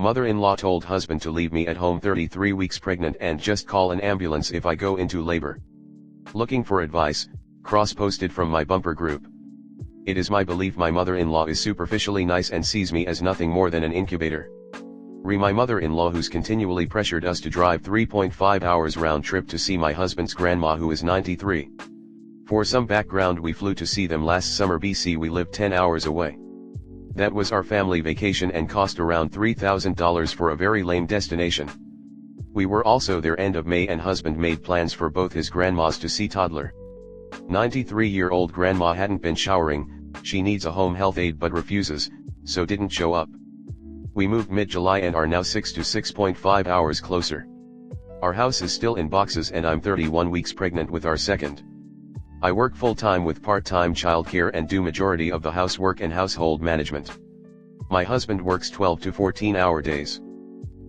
Mother-in-law told husband to leave me at home 33 weeks pregnant and just call an ambulance if I go into labor. Looking for advice, cross-posted from my bumper group. It is my belief my mother-in-law is superficially nice and sees me as nothing more than an incubator. My mother-in-law who's continually pressured us to drive 3.5 hours round trip to see my husband's grandma who is 93. For some background, we flew to see them last summer BC. We lived 10 hours away. That was our family vacation and cost around $3,000 for a very lame destination. We were also there end of May and husband made plans for both his grandmas to see toddler. 93-year-old grandma hadn't been showering, she needs a home health aide but refuses, so didn't show up. We moved mid-July and are now 6 to 6.5 hours closer. Our house is still in boxes and I'm 31 weeks pregnant with our second. I work full-time with part-time childcare and do majority of the housework and household management. My husband works 12 to 14-hour days.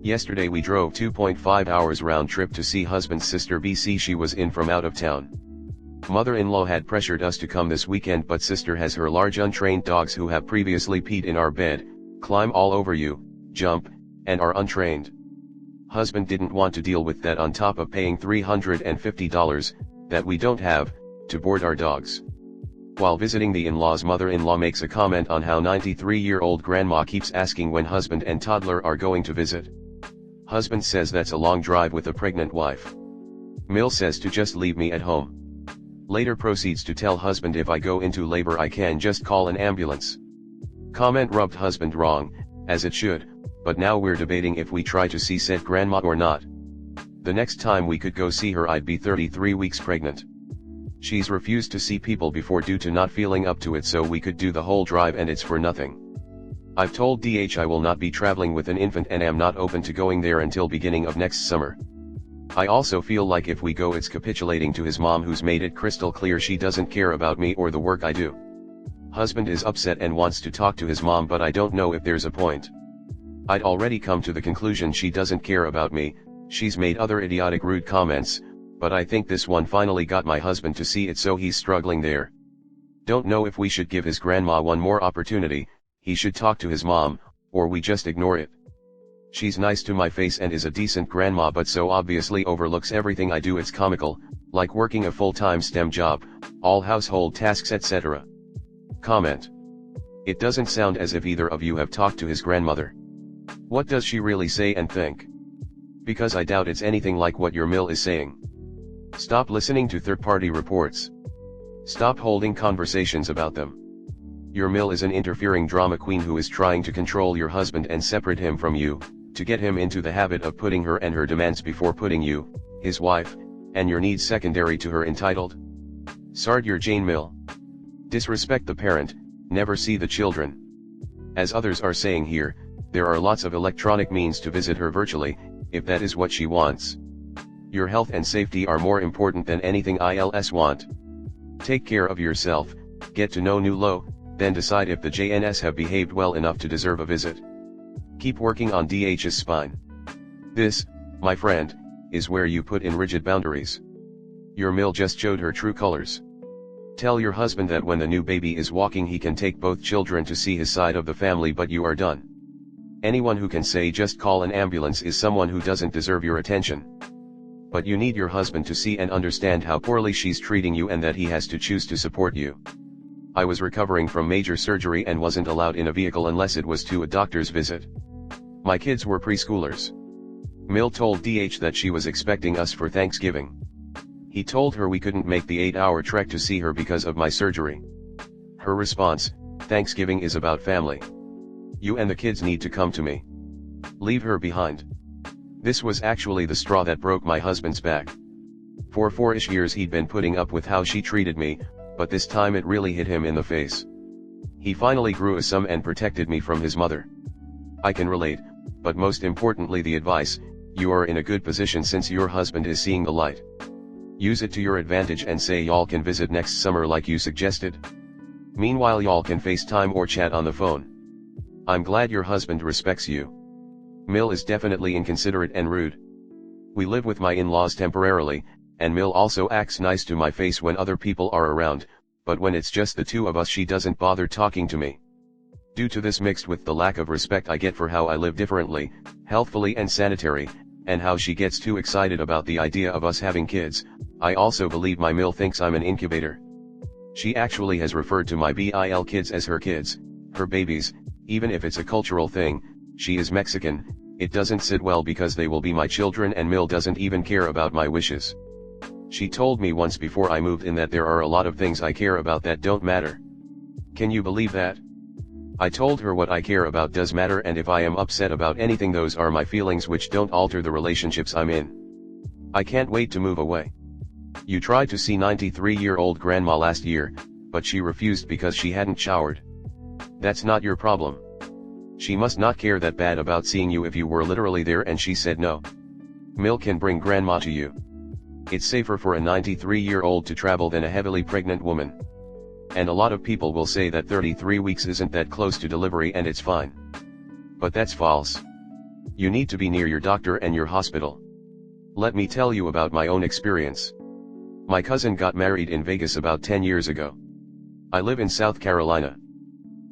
Yesterday we drove 2.5 hours round trip to see husband's sister BC. She was in from out of town. Mother-in-law had pressured us to come this weekend but sister has her large untrained dogs who have previously peed in our bed, climb all over you, jump, and are untrained. Husband didn't want to deal with that on top of paying $350, that we don't have, to board our dogs. While visiting the in-laws, mother-in-law makes a comment on how 93-year-old grandma keeps asking when husband and toddler are going to visit. Husband says that's a long drive with a pregnant wife. Mill says to just leave me at home. Later proceeds to tell husband if I go into labor I can just call an ambulance. Comment rubbed husband wrong, as it should, but now we're debating if we try to see said grandma or not. The next time we could go see her I'd be 33 weeks pregnant. She's refused to see people before due to not feeling up to it, so we could do the whole drive and it's for nothing. I've told DH I will not be traveling with an infant and am not open to going there until beginning of next summer. I also feel like if we go it's capitulating to his mom who's made it crystal clear she doesn't care about me or the work I do. Husband is upset and wants to talk to his mom but I don't know if there's a point. I'd already come to the conclusion she doesn't care about me, she's made other idiotic rude comments, but I think this one finally got my husband to see it so he's struggling there. Don't know if we should give his grandma one more opportunity, he should talk to his mom, or we just ignore it. She's nice to my face and is a decent grandma but so obviously overlooks everything I do it's comical, like working a full-time STEM job, all household tasks etc. Comment. It doesn't sound as if either of you have talked to his grandmother. What does she really say and think? Because I doubt it's anything like what your mill is saying. Stop listening to third-party reports. Stop holding conversations about them. Your mill is an interfering drama queen who is trying to control your husband and separate him from you, to get him into the habit of putting her and her demands before putting you, his wife, and your needs secondary to her entitled. Sard your Jane Mill. Disrespect the parent, never see the children. As others are saying here, there are lots of electronic means to visit her virtually, if that is what she wants. Your health and safety are more important than anything else want. Take care of yourself, get to know new low, then decide if the JNS have behaved well enough to deserve a visit. Keep working on DH's spine. This, my friend, is where you put in rigid boundaries. Your mill just showed her true colors. Tell your husband that when the new baby is walking he can take both children to see his side of the family but you are done. Anyone who can say just call an ambulance is someone who doesn't deserve your attention. But you need your husband to see and understand how poorly she's treating you and that he has to choose to support you. I was recovering from major surgery and wasn't allowed in a vehicle unless it was to a doctor's visit. My kids were preschoolers. Mill told DH that she was expecting us for Thanksgiving. He told her we couldn't make the 8-hour trek to see her because of my surgery. Her response, Thanksgiving is about family. You and the kids need to come to me. Leave her behind. This was actually the straw that broke my husband's back. For 4-ish years he'd been putting up with how she treated me, but this time it really hit him in the face. He finally grew a sum and protected me from his mother. I can relate, but most importantly the advice, you are in a good position since your husband is seeing the light. Use it to your advantage and say y'all can visit next summer like you suggested. Meanwhile y'all can FaceTime or chat on the phone. I'm glad your husband respects you. Mill is definitely inconsiderate and rude. We live with my in-laws temporarily, and Mill also acts nice to my face when other people are around, but when it's just the two of us she doesn't bother talking to me. Due to this mixed with the lack of respect I get for how I live differently, healthfully and sanitary, and how she gets too excited about the idea of us having kids, I also believe my mill thinks I'm an incubator. She actually has referred to my BIL kids as her kids, her babies, even if it's a cultural thing. She is Mexican, it doesn't sit well because they will be my children and Mill doesn't even care about my wishes. She told me once before I moved in that there are a lot of things I care about that don't matter. Can you believe that? I told her what I care about does matter, and if I am upset about anything, those are my feelings which don't alter the relationships I'm in. I can't wait to move away. You tried to see 93-year-old grandma last year, but she refused because she hadn't showered. That's not your problem. She must not care that bad about seeing you if you were literally there and she said no. Mill can bring grandma to you. It's safer for a 93-year-old to travel than a heavily pregnant woman. And a lot of people will say that 33 weeks isn't that close to delivery and it's fine. But that's false. You need to be near your doctor and your hospital. Let me tell you about my own experience. My cousin got married in Vegas about 10 years ago. I live in South Carolina.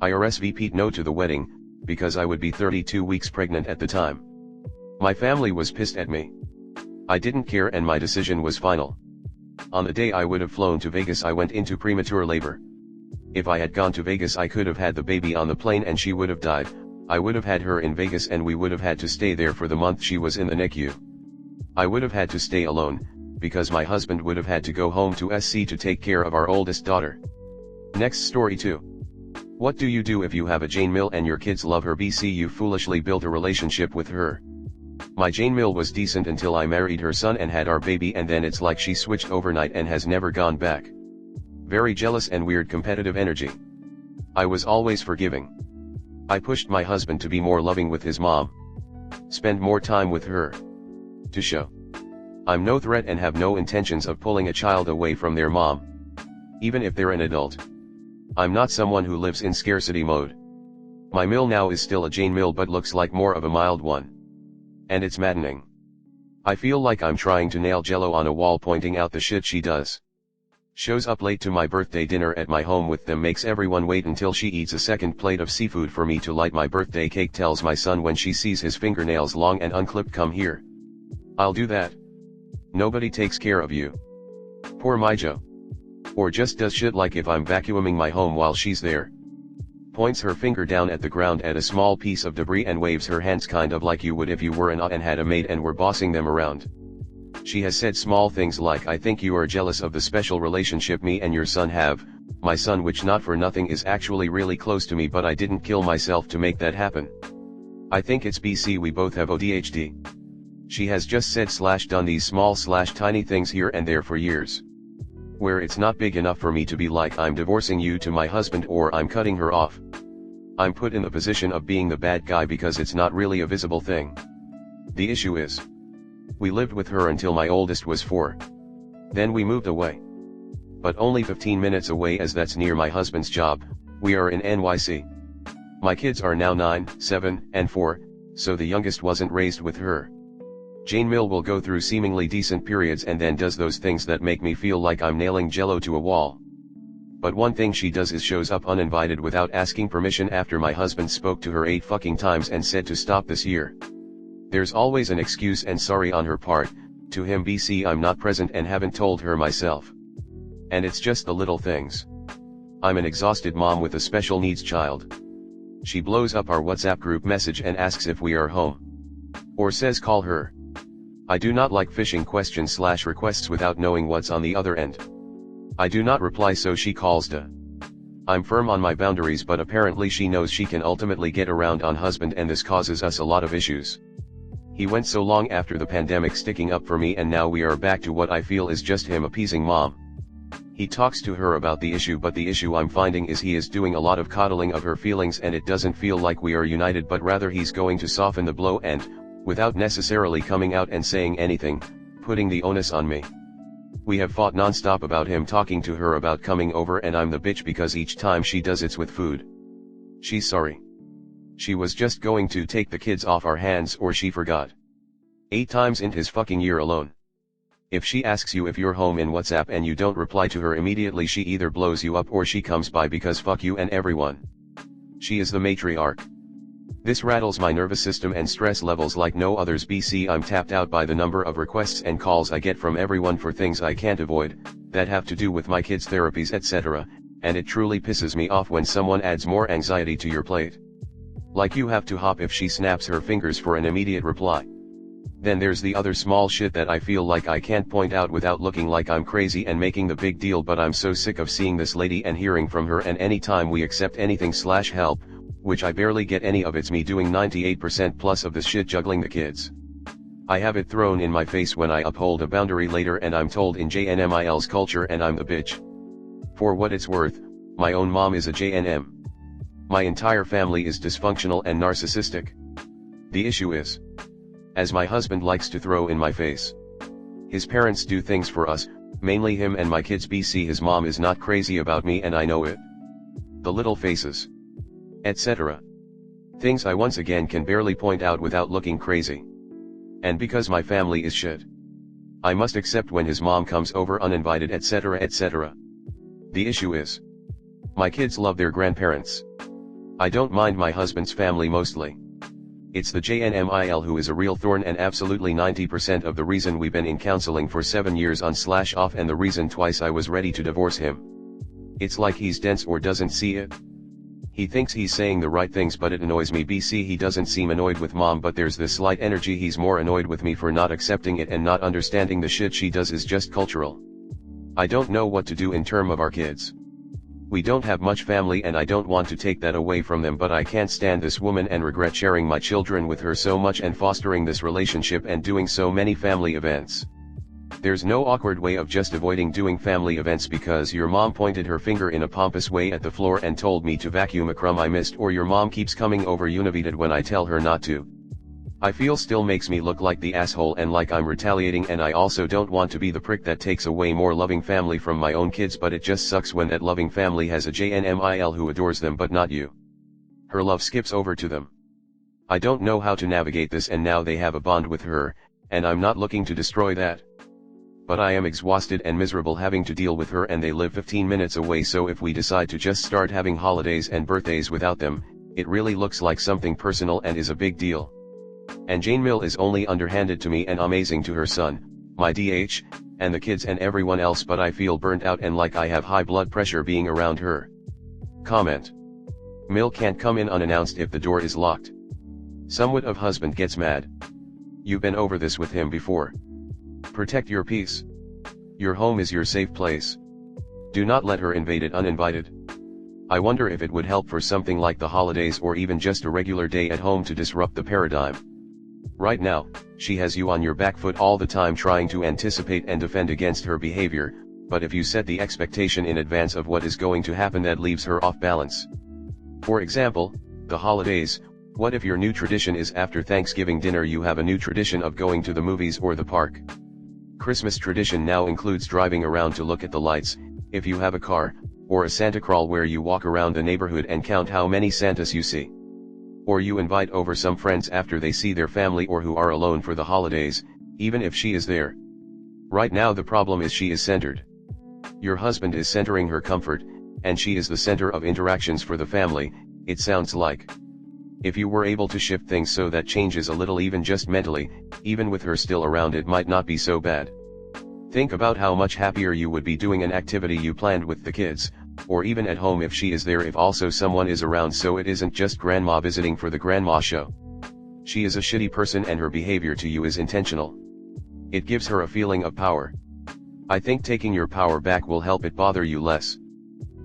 I RSVP'd no to the wedding, because I would be 32 weeks pregnant at the time. My family was pissed at me. I didn't care and my decision was final. On the day I would have flown to Vegas, I went into premature labor. If I had gone to Vegas, I could have had the baby on the plane and she would have died. I would have had her in Vegas and we would have had to stay there for the month she was in the NICU. I would have had to stay alone, because my husband would have had to go home to SC to take care of our oldest daughter. Next story 2. What do you do if you have a Jane Mill and your kids love her? BC, you foolishly built a relationship with her. My Jane Mill was decent until I married her son and had our baby, and then it's like she switched overnight and has never gone back. Very jealous and weird competitive energy. I was always forgiving. I pushed my husband to be more loving with his mom. Spend more time with her. To show I'm no threat and have no intentions of pulling a child away from their mom. Even if they're an adult. I'm not someone who lives in scarcity mode. My Mill now is still a Jane Mill but looks like more of a mild one. And it's maddening. I feel like I'm trying to nail Jello on a wall, pointing out the shit she does. Shows up late to my birthday dinner at my home with them, makes everyone wait until she eats a second plate of seafood for me to light my birthday cake, tells my son when she sees his fingernails long and unclipped, come here. I'll do that. Nobody takes care of you. Poor my Joe. Or just does shit like if I'm vacuuming my home while she's there. Points her finger down at the ground at a small piece of debris and waves her hands kind of like you would if you were an aunt and had a maid and were bossing them around. She has said small things like, I think you are jealous of the special relationship me and your son have. My son, which not for nothing is actually really close to me, but I didn't kill myself to make that happen. I think it's BC, we both have ODHD. She has just said / done these small / tiny things here and there for years. Where it's not big enough for me to be like, I'm divorcing you to my husband or I'm cutting her off. I'm put in the position of being the bad guy because it's not really a visible thing. The issue is, we lived with her until my oldest was 4. Then we moved away. But only 15 minutes away, as that's near my husband's job. We are in NYC. My kids are now 9, 7, and 4, so the youngest wasn't raised with her. Jane Mill will go through seemingly decent periods and then does those things that make me feel like I'm nailing Jello to a wall. But one thing she does is shows up uninvited without asking permission after my husband spoke to her 8 fucking times and said to stop this year. There's always an excuse and sorry on her part. To him, BC, I'm not present and haven't told her myself. And it's just the little things. I'm an exhausted mom with a special needs child. She blows up our WhatsApp group message and asks if we are home. Or says call her. I do not like phishing questions / requests without knowing what's on the other end. I do not reply, so she calls to. I'm firm on my boundaries, but apparently she knows she can ultimately get around on husband, and this causes us a lot of issues. He went so long after the pandemic sticking up for me, and now we are back to what I feel is just him appeasing mom. He talks to her about the issue, but the issue I'm finding is he is doing a lot of coddling of her feelings, and it doesn't feel like we are united, but rather he's going to soften the blow and, without necessarily coming out and saying anything, putting the onus on me. We have fought non-stop about him talking to her about coming over, and I'm the bitch because each time she does it's with food. She's sorry. She was just going to take the kids off our hands, or she forgot. 8 times in his fucking year alone. If she asks you if you're home in WhatsApp and you don't reply to her immediately, she either blows you up or she comes by because fuck you and everyone. She is the matriarch. This rattles my nervous system and stress levels like no others. I'm tapped out by the number of requests and calls I get from everyone for things I can't avoid, that have to do with my kids' therapies etc., and it truly pisses me off when someone adds more anxiety to your plate. Like you have to hop if she snaps her fingers for an immediate reply. Then there's the other small shit that I feel like I can't point out without looking like I'm crazy and making the big deal, but I'm so sick of seeing this lady and hearing from her, and anytime we accept anything/help, which I barely get any of, it's me doing 98% plus of this shit, juggling the kids. I have it thrown in my face when I uphold a boundary later and I'm told in JNMIL's culture and I'm the bitch. For what it's worth, my own mom is a JNM. My entire family is dysfunctional and narcissistic. The issue is, as my husband likes to throw in my face, his parents do things for us, mainly him and my kids. His mom is not crazy about me and I know it. The little faces, etc. Things I once again can barely point out without looking crazy. And because my family is shit, I must accept when his mom comes over uninvited etc. etc. The issue is, my kids love their grandparents. I don't mind my husband's family mostly. It's the JNMIL who is a real thorn, and absolutely 90% of the reason we've been in counseling for 7 years on/off, and the reason twice I was ready to divorce him. It's like he's dense or doesn't see it. He thinks he's saying the right things, but it annoys me. He doesn't seem annoyed with mom, but there's this slight energy he's more annoyed with me for not accepting it and not understanding the shit she does is just cultural. I don't know what to do in terms of our kids. We don't have much family and I don't want to take that away from them, but I can't stand this woman and regret sharing my children with her so much and fostering this relationship and doing so many family events. There's no awkward way of just avoiding doing family events because your mom pointed her finger in a pompous way at the floor and told me to vacuum a crumb I missed, or your mom keeps coming over univated when I tell her not to. I feel still makes me look like the asshole and like I'm retaliating, and I also don't want to be the prick that takes away more loving family from my own kids, but it just sucks when that loving family has a JNMIL who adores them but not you. Her love skips over to them. I don't know how to navigate this, and now they have a bond with her, and I'm not looking to destroy that. But I am exhausted and miserable having to deal with her, and they live 15 minutes away, so if we decide to just start having holidays and birthdays without them, it really looks like something personal and is a big deal. And Jane Mill is only underhanded to me and amazing to her son, my DH, and the kids and everyone else, but I feel burnt out and like I have high blood pressure being around her. Comment. Mill can't come in unannounced if the door is locked. Somewhat of husband gets mad. You've been over this with him before. Protect your peace. Your home is your safe place. Do not let her invade it uninvited. I wonder if it would help for something like the holidays or even just a regular day at home to disrupt the paradigm. Right now, she has you on your back foot all the time trying to anticipate and defend against her behavior, but if you set the expectation in advance of what is going to happen, that leaves her off balance. For example, the holidays. What if your new tradition is after Thanksgiving dinner you have a new tradition of going to the movies or the park? Christmas tradition now includes driving around to look at the lights, if you have a car, or a Santa crawl where you walk around the neighborhood and count how many Santas you see. Or you invite over some friends after they see their family or who are alone for the holidays, even if she is there. Right now the problem is she is centered. Your husband is centering her comfort, and she is the center of interactions for the family, it sounds like. If you were able to shift things so that changes a little, even just mentally, even with her still around, it might not be so bad. Think about how much happier you would be doing an activity you planned with the kids, or even at home if she is there, if also someone is around, so it isn't just grandma visiting for the grandma show. She is a shitty person and her behavior to you is intentional. It gives her a feeling of power. I think taking your power back will help it bother you less.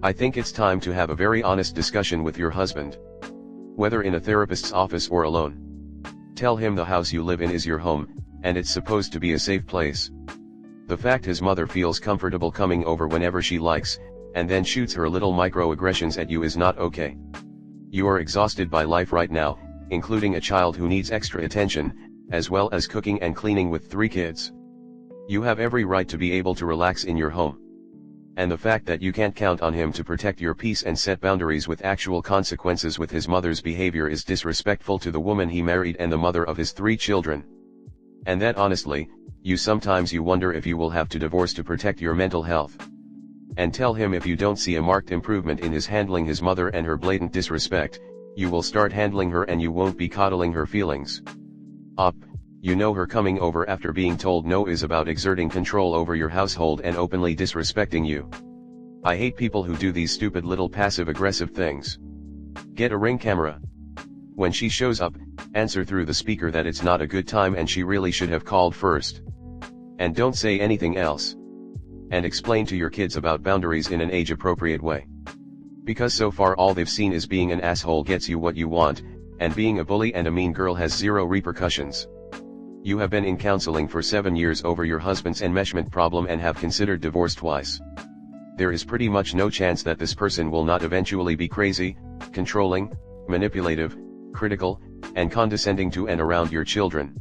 I think it's time to have a very honest discussion with your husband. Whether in a therapist's office or alone. Tell him the house you live in is your home, and it's supposed to be a safe place. The fact his mother feels comfortable coming over whenever she likes, and then shoots her little microaggressions at you is not okay. You are exhausted by life right now, including a child who needs extra attention, as well as cooking and cleaning with 3 kids. You have every right to be able to relax in your home. And the fact that you can't count on him to protect your peace and set boundaries with actual consequences with his mother's behavior is disrespectful to the woman he married and the mother of his 3 children. And that honestly, you sometimes wonder if you will have to divorce to protect your mental health. And tell him if you don't see a marked improvement in his handling his mother and her blatant disrespect, you will start handling her and you won't be coddling her feelings. Up, you know her coming over after being told no is about exerting control over your household and openly disrespecting you. I hate people who do these stupid little passive-aggressive things. Get a Ring camera. When she shows up, answer through the speaker that it's not a good time and she really should have called first. And don't say anything else. And explain to your kids about boundaries in an age-appropriate way. Because so far all they've seen is being an asshole gets you what you want, and being a bully and a mean girl has zero repercussions. You have been in counseling for 7 years over your husband's enmeshment problem and have considered divorce twice. There is pretty much no chance that this person will not eventually be crazy, controlling, manipulative, critical, and condescending to and around your children.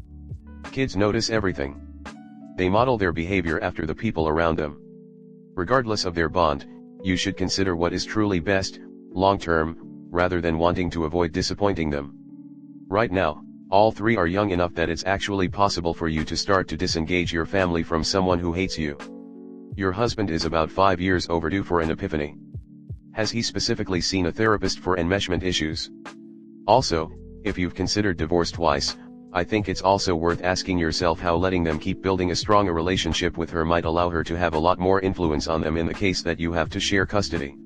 Kids notice everything. They model their behavior after the people around them. Regardless of their bond, you should consider what is truly best, long-term, rather than wanting to avoid disappointing them. Right now, all three are young enough that it's actually possible for you to start to disengage your family from someone who hates you. Your husband is about 5 years overdue for an epiphany. Has he specifically seen a therapist for enmeshment issues? Also, if you've considered divorce twice, I think it's also worth asking yourself how letting them keep building a stronger relationship with her might allow her to have a lot more influence on them in the case that you have to share custody.